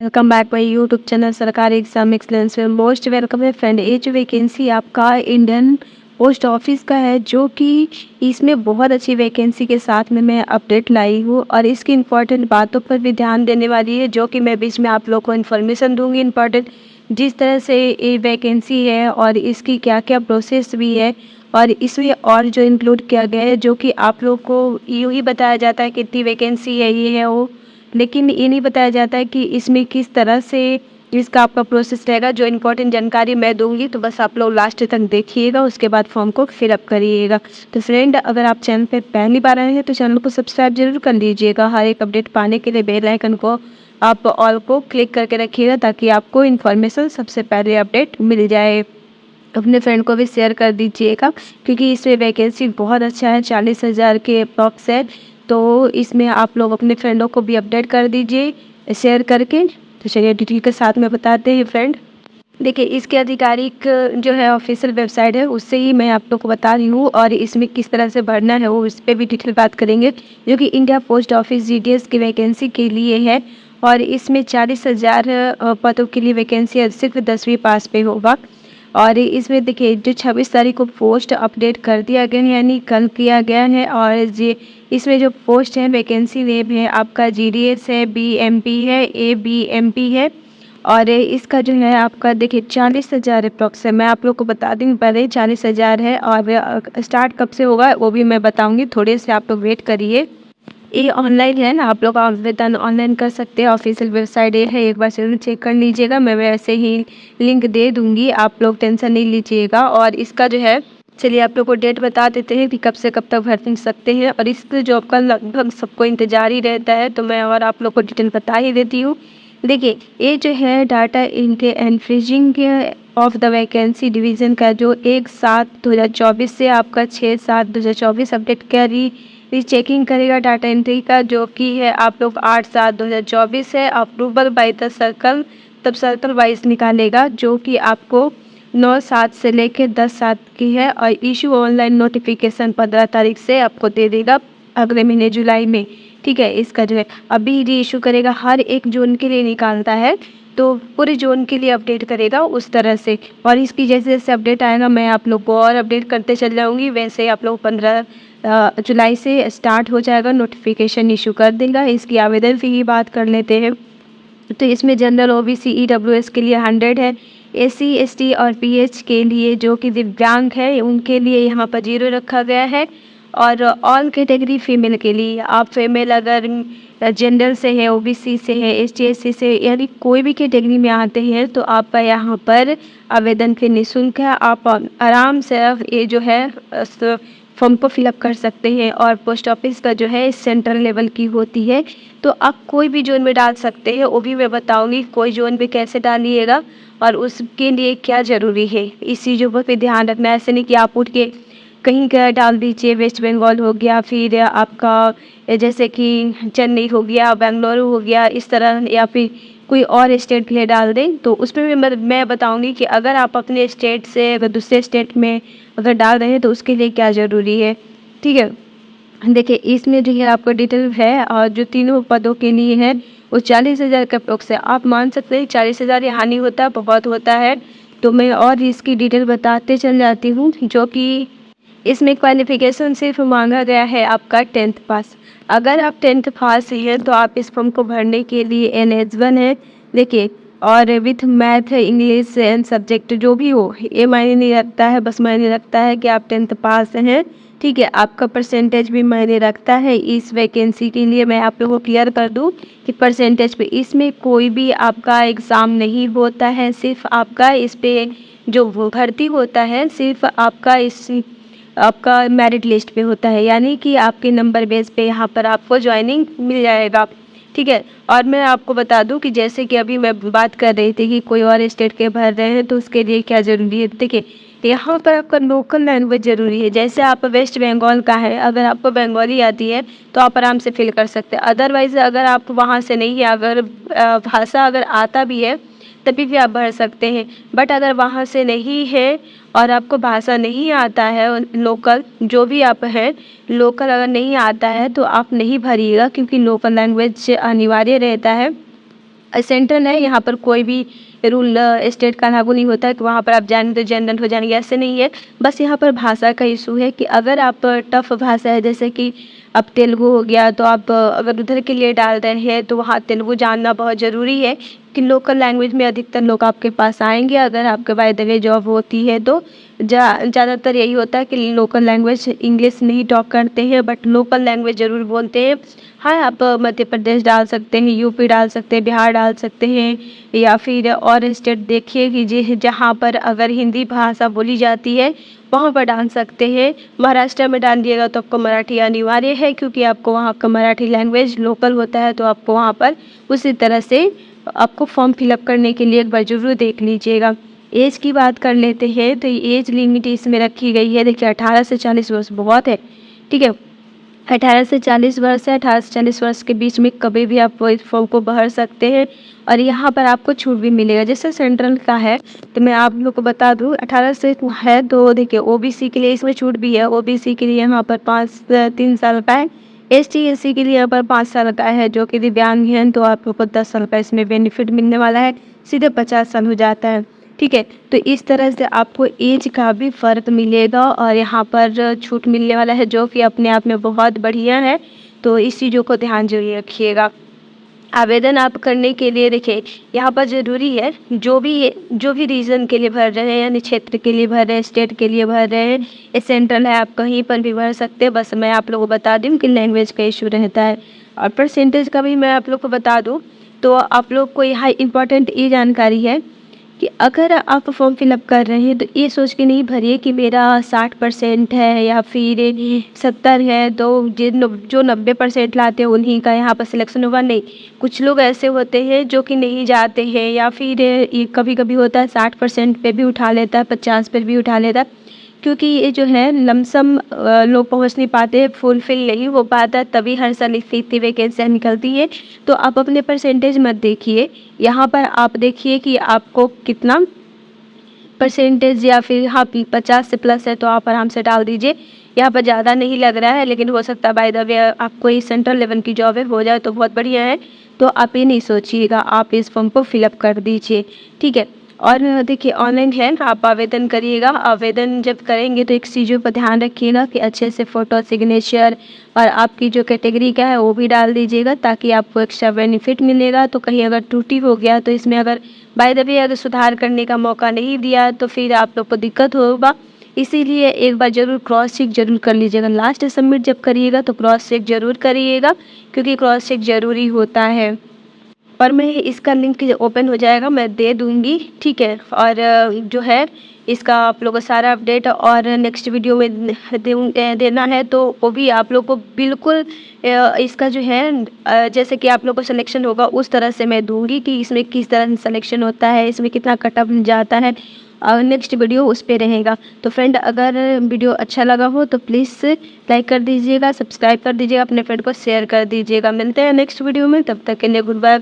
Welcome back my YouTube channel सरकारी exam excellence में most welcome है फ्रेंड। ये जो वैकेंसी आपका इंडियन पोस्ट ऑफिस का है, जो कि इसमें बहुत अच्छी वैकेंसी के साथ में मैं अपडेट लाई हूँ और इसकी इम्पोर्टेंट बातों पर भी ध्यान देने वाली है, जो कि मैं बीच में आप लोग को इन्फॉर्मेशन दूंगी इम्पोर्टेंट, जिस तरह से ये वैकेंसी है और इसकी क्या क्या प्रोसेस भी है और इसमें और जो इंक्लूड किया गया है, जो कि आप लोग को यूँ ही बताया जाता है कितनी वैकेंसी है, ये है वो, लेकिन ये नहीं बताया जाता है कि इसमें किस तरह से इसका आपका प्रोसेस रहेगा। जो इम्पोर्टेंट जानकारी मैं दूंगी, तो बस आप लोग लास्ट तक देखिएगा, उसके बाद फॉर्म को फिलअप करिएगा। तो फ्रेंड, अगर आप चैनल पे पहली बार आए हैं तो चैनल को सब्सक्राइब जरूर कर लीजिएगा। हर एक अपडेट पाने के लिए बेल आइकन को आप ऑल को क्लिक करके रखिएगा, ताकि आपको इन्फॉर्मेशन सबसे पहले अपडेट मिल जाए। अपने फ्रेंड को भी शेयर कर दीजिएगा, क्योंकि इसमें वैकेंसी बहुत अच्छा है, 40,000 के अप्रॉक्स है। तो इसमें आप लोग अपने फ्रेंडों को भी अपडेट कर दीजिए शेयर करके। तो चलिए डिटेल के साथ में बताते हैं फ्रेंड। देखिए, इसके आधिकारिक जो है ऑफिशियल वेबसाइट है, उससे ही मैं आप लोग को बता रही हूँ, और इसमें किस तरह से भरना है वो इस पर भी डिटेल बात करेंगे, जो कि इंडिया पोस्ट ऑफिस जीडीएस की वैकेंसी के लिए है। और इसमें 40,000 पदों के लिए वैकेंसी है, सिर्फ 10वीं पास पे होगा। और इसमें देखिए, जो 26 तारीख को पोस्ट अपडेट कर दिया गया है, यानी कल किया गया है। और ये इसमें जो पोस्ट है, वैकेंसी नेम है आपका जीडीएस है, बीएमपी है, एबीएमपी है। और इसका जो है आपका देखिए 40,000 अप्रॉक्स है। मैं आप लोग को बता दूँ पहले, 40,000 है। और स्टार्ट कब से होगा वो भी मैं बताऊंगी, थोड़े से आप लोग वेट करिए। ये ऑनलाइन है ना, आप लोग आवेदन ऑनलाइन कर सकते हैं। ऑफिशियल वेबसाइट ये है, एक बार जरूर चेक कर लीजिएगा। मैं वैसे ही लिंक दे दूंगी, आप लोग टेंशन नहीं लीजिएगा। और इसका जो है, चलिए आप लोग को डेट बता देते हैं कि कब से कब तक भर सकते हैं। और इस जॉब का लगभग सबको इंतजार ही रहता है, तो मैं और आप लोग को डिटेल बता ही देती हूँ। देखिए, ये जो है डाटा एंट्रीजिंग ऑफ द वैकेंसी डिवीज़न का, जो 1/7/2024 से आपका 6/7/2024 अपडेट करी चेकिंग करेगा डाटा एंट्री का, जो कि है आप लोग 8/7/2024 है। अप्रूवल बाय द सर्कल, तब सर्कल वाइज निकालेगा, जो कि आपको 9/7 से लेकर 10/7 की है। और इशू ऑनलाइन नोटिफिकेशन 15 तारीख से आपको दे देगा, अगले महीने जुलाई में। ठीक है, इसका जो है अभी री इशू करेगा, हर एक जोन के लिए निकालता है, तो पूरे जोन के लिए अपडेट करेगा उस तरह से। और इसकी जैसे जैसे अपडेट आएगा, मैं आप लोग को और अपडेट करते चल जाऊँगी। वैसे आप लोग 15 जुलाई से स्टार्ट हो जाएगा, नोटिफिकेशन इशू कर देगा। इसकी आवेदन फी की बात कर लेते हैं, तो इसमें जनरल ओबीसी ईडब्ल्यूएस के लिए 100 है। एससी एसटी और पीएच के लिए, जो कि दिव्यांग है, उनके लिए यहाँ पर 0 रखा गया है। और ऑल कैटेगरी फीमेल के लिए, आप फीमेल अगर जनरल से है, ओबीसी से है, एसटी एससी से, यानी कोई भी कैटेगरी में आते हैं, तो आप यहाँ पर आवेदन फी निःशुल्क है। आप आराम से ये जो है फॉर्म को फिलअप कर सकते हैं। और पोस्ट ऑफिस का जो है सेंट्रल लेवल की होती है, तो आप कोई भी जोन में डाल सकते हैं, वो भी मैं बताऊंगी कोई जोन में कैसे डालिएगा और उसके लिए क्या ज़रूरी है। इस चीज़ों पर ध्यान रखना है। ऐसे नहीं कि आप उठ के कहीं का डाल दीजिए, वेस्ट बंगाल हो गया, फिर आपका जैसे कि चेन्नई हो गया, बेंगलुरु हो गया, इस तरह, या फिर कोई और स्टेट के लिए डाल दें। तो उसमें भी मैं बताऊंगी कि अगर आप अपने स्टेट से अगर दूसरे स्टेट में अगर डाल रहे हैं, तो उसके लिए क्या ज़रूरी है। ठीक है, देखिए इसमें जो है आपको डिटेल है, और जो तीनों पदों के लिए है वो 40,000 के अप्रोक्स है। आप मान सकते हैं 40,000 ये हानि होता है, बहुत होता है। तो मैं और इसकी डिटेल बताते चल जाती हूँ, जो कि इसमें क्वालिफिकेशन सिर्फ मांगा गया है आपका 10th पास। अगर आप 10th पास हैं, तो आप इस फॉर्म को भरने के लिए एलिजिबल है। देखिए, और with math, English and subject जो भी हो, ये मायने नहीं रखता है, बस मायने रखता है कि आप 10th पास हैं। ठीक है, आपका परसेंटेज भी मायने रखता है इस वैकेंसी के लिए। मैं आप लोगों को क्लियर कर दूं कि परसेंटेज पे इसमें कोई भी आपका एग्ज़ाम नहीं होता है, सिर्फ आपका इस पे जो भर्ती होता है, सिर्फ आपका मेरिट लिस्ट पे होता है, यानी कि आपके नंबर बेस पे यहाँ पर आपको ज्वाइनिंग मिल जाएगा। ठीक है, और मैं आपको बता दूं कि जैसे कि अभी मैं बात कर रही थी कि कोई और स्टेट के भर रहे हैं, तो उसके लिए क्या ज़रूरी है। देखिए, यहाँ पर आपका लोकल लैंग्वेज ज़रूरी है। जैसे आप वेस्ट बंगाल का है, अगर आपको बंगाली आती है तो आप आराम से फिल कर सकते हैं। अदरवाइज़ अगर आप वहाँ से नहीं है, अगर भाषा अगर आता भी है, तभी भी आप भर सकते हैं। बट अगर वहाँ से नहीं है और आपको भाषा नहीं आता है, लोकल जो भी आप हैं, लोकल अगर नहीं आता है, तो आप नहीं भरिएगा, क्योंकि लोकल लैंग्वेज अनिवार्य रहता है। सेंट्रल है, यहाँ पर कोई भी रूल स्टेट का लागू नहीं होता है कि वहाँ पर आप जाएंगे तो जनरल हो जाएंगे, ऐसे नहीं है। बस यहाँ पर भाषा का इशू है कि अगर आप टफ भाषा है, जैसे कि अब तेलुगु हो गया, तो आप अगर उधर के लिए डाल रहे हैं तो वहाँ तेलुगु जानना बहुत ज़रूरी है कि लोकल लैंग्वेज में अधिकतर लोग आपके पास आएंगे। अगर आपके बाय द वे जॉब होती है तो ज़्यादातर यही होता है कि लोकल लैंग्वेज इंग्लिश नहीं टॉक करते हैं, बट लोकल लैंग्वेज ज़रूर बोलते हैं। हाँ, आप मध्य प्रदेश डाल सकते हैं, यूपी डाल सकते हैं, बिहार डाल सकते हैं, या फिर और स्टेट देखिए कि जहाँ पर अगर हिंदी भाषा बोली जाती है वहाँ पर डाल सकते हैं। महाराष्ट्र में डालिएगा तो आपको मराठी अनिवार्य है, क्योंकि आपको वहाँ का मराठी लैंग्वेज लोकल होता है, तो आपको वहाँ पर उसी तरह से आपको फॉर्म फिलअप करने के लिए एक बार ज़रूर देख लीजिएगा। एज की बात कर लेते हैं, तो एज लिमिट इसमें रखी गई है, देखिए 18 से 40 वर्ष बहुत है, ठीक है। 18 से 40 वर्ष है, 18 से 40 वर्ष के बीच में कभी भी आप इस फॉर्म को भर सकते हैं और यहाँ पर आपको छूट भी मिलेगा। जैसे सेंट्रल का है तो मैं आप लोग को बता दूँ, 18 से है तो देखिए ओबीसी के लिए इसमें छूट भी है। ओबीसी के लिए यहाँ पर 3 साल का है, एसटी एससी के लिए यहाँ पर 5 साल का है, जो कि दिव्यांग हैं तो आप लोग को 10 साल का इसमें बेनिफिट मिलने वाला है, सीधे 50 साल हो जाता है, ठीक है। तो इस तरह से आपको एज का भी फ़र्क मिलेगा और यहाँ पर छूट मिलने वाला है, जो कि अपने आप में बहुत बढ़िया है। तो इस चीज़ों को ध्यान जरूर रखिएगा। आवेदन आप करने के लिए देखिए यहाँ पर ज़रूरी है, जो भी रीजन के लिए भर रहे हैं, यानी क्षेत्र के लिए भर रहे हैं, स्टेट के लिए भर रहे हैं, ये सेंट्रल है, आप कहीं पर भी भर सकते हैं। बस मैं आप लोगों को बता दूँ कि लैंग्वेज का इशू रहता है। और परसेंटेज का भी मैं आप लोग को बता दूँ, तो आप लोग को यहाँ इम्पॉर्टेंट ये जानकारी है कि अगर आप फॉर्म फिलअप कर रहे हैं तो ये सोच के नहीं भरिए कि मेरा 60% है या फिर 70 है, तो जो 90% लाते हैं उन्हीं का यहाँ पर सिलेक्शन होगा, नहीं। कुछ लोग ऐसे होते हैं जो कि नहीं जाते हैं, या फिर ये कभी कभी होता है 60% पे भी उठा लेता है, 50 पे भी उठा लेता है, क्योंकि ये जो है लमसम लोग पहुंच नहीं पाते, फुलफिल नहीं हो पाता, तभी हर साल इतनी वैकेंसियाँ निकलती है। तो आप अपने परसेंटेज मत देखिए, यहाँ पर आप देखिए कि आपको कितना परसेंटेज, या फिर हाँ 50 से प्लस है तो आप आराम से डाल दीजिए। यहाँ पर ज़्यादा नहीं लग रहा है, लेकिन हो सकता है बाय द वे आपको ये सेंट्रल लेवल की जॉब है हो जाए तो बहुत बढ़िया है। तो आप ये नहीं सोचिएगा, आप इस फॉर्म को फिलअप कर दीजिए, ठीक है। और देखिए ऑनलाइन है, आप आवेदन करिएगा। आवेदन जब करेंगे तो एक चीज़ों पर ध्यान रखिएगा कि अच्छे से फ़ोटो, सिग्नेचर और आपकी जो कैटेगरी का है वो भी डाल दीजिएगा, ताकि आपको एक्स्ट्रा बेनिफिट मिलेगा। तो कहीं अगर त्रुटि हो गया तो इसमें अगर बाय द वे अगर सुधार करने का मौका नहीं दिया तो फिर आप लोग को दिक्कत होगा। इसीलिए एक बार ज़रूर क्रॉस चेक ज़रूर कर लीजिएगा। लास्ट सबमिट जब करिएगा तो क्रॉस चेक ज़रूर करिएगा, क्योंकि क्रॉस चेक ज़रूरी होता है। और मैं इसका लिंक ओपन हो जाएगा मैं दे दूँगी, ठीक है। और जो है इसका आप लोगों को सारा अपडेट और नेक्स्ट वीडियो में देना है, तो वो भी आप लोग को बिल्कुल इसका जो है जैसे कि आप लोग को सिलेक्शन होगा उस तरह से मैं दूंगी कि इसमें किस तरह से सिलेक्शन होता है, इसमें कितना कट ऑफ जाता है, और नेक्स्ट वीडियो उस पे रहेगा। तो फ्रेंड, अगर वीडियो अच्छा लगा हो तो प्लीज़ लाइक कर दीजिएगा, सब्सक्राइब कर दीजिएगा, अपने फ्रेंड को शेयर कर दीजिएगा। मिलते हैं नेक्स्ट वीडियो में, तब तक के लिए गुड बाय।